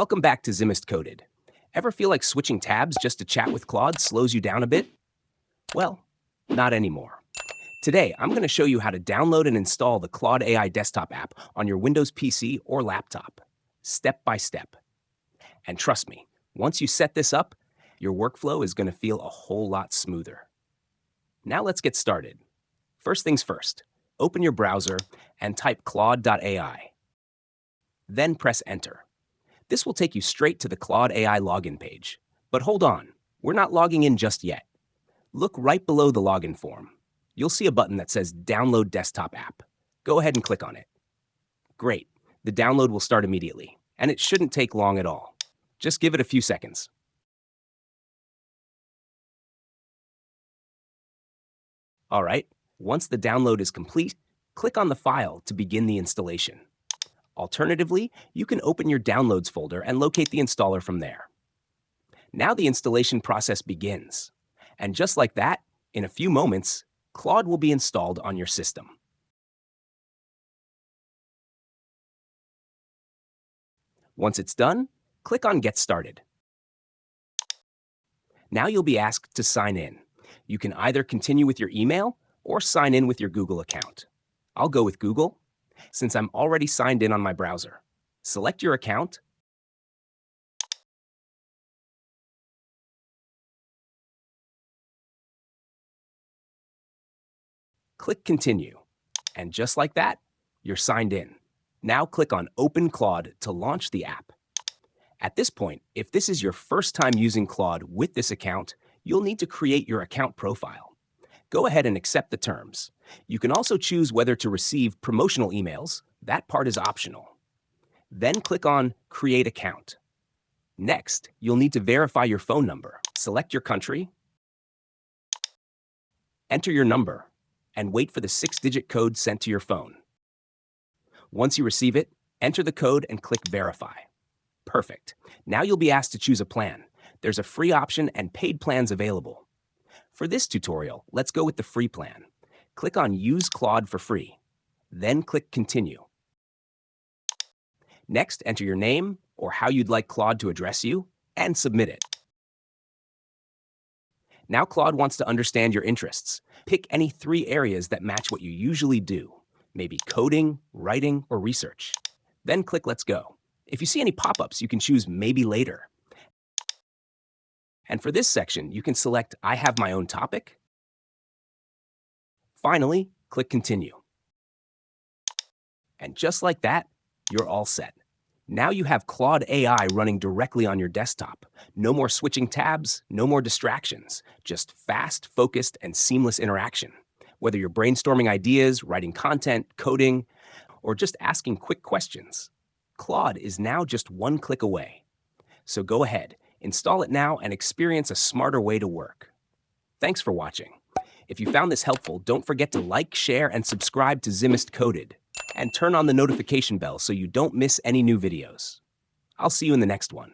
Welcome back to Zimist Coded. Ever feel like switching tabs just to chat with Claude slows you down a bit? Well, not anymore. Today, I'm going to show you how to download and install the Claude AI desktop app on your Windows PC or laptop, step by step. And trust me, once you set this up, your workflow is going to feel a whole lot smoother. Now let's get started. First things first, open your browser and type claude.ai. Then press enter. This will take you straight to the Claude AI login page. But hold on, we're not logging in just yet. Look right below the login form. You'll see a button that says Download Desktop App. Go ahead and click on it. Great, the download will start immediately, and it shouldn't take long at all. Just give it a few seconds. All right, once the download is complete, click on the file to begin the installation. Alternatively, you can open your Downloads folder and locate the installer from there. Now the installation process begins. And just like that, in a few moments, Claude will be installed on your system. Once it's done, click on Get Started. Now you'll be asked to sign in. You can either continue with your email or sign in with your Google account. I'll go with Google, since I'm already signed in on my browser. Select your account, click Continue, and just like that, you're signed in. Now click on Open Claude to launch the app. At this point, if this is your first time using Claude with this account, you'll need to create your account profile. Go ahead and accept the terms. You can also choose whether to receive promotional emails. That part is optional. Then click on Create Account. Next, you'll need to verify your phone number. Select your country, enter your number, and wait for the 6-digit code sent to your phone. Once you receive it, enter the code and click Verify. Perfect. Now you'll be asked to choose a plan. There's a free option and paid plans available. For this tutorial, let's go with the free plan. Click on Use Claude for free. Then click Continue. Next, enter your name or how you'd like Claude to address you, and submit it. Now Claude wants to understand your interests. Pick any 3 areas that match what you usually do, maybe coding, writing, or research. Then click Let's Go. If you see any pop-ups, you can choose Maybe Later. And for this section, you can select I have my own topic. Finally, click Continue. And just like that, you're all set. Now you have Claude AI running directly on your desktop. No more switching tabs, no more distractions, just fast, focused, and seamless interaction. Whether you're brainstorming ideas, writing content, coding, or just asking quick questions, Claude is now just one click away. So go ahead, install it now and experience a smarter way to work. Thanks for watching. If you found this helpful, don't forget to like, share, and subscribe to Zimist Coded, and turn on the notification bell so you don't miss any new videos. I'll see you in the next one.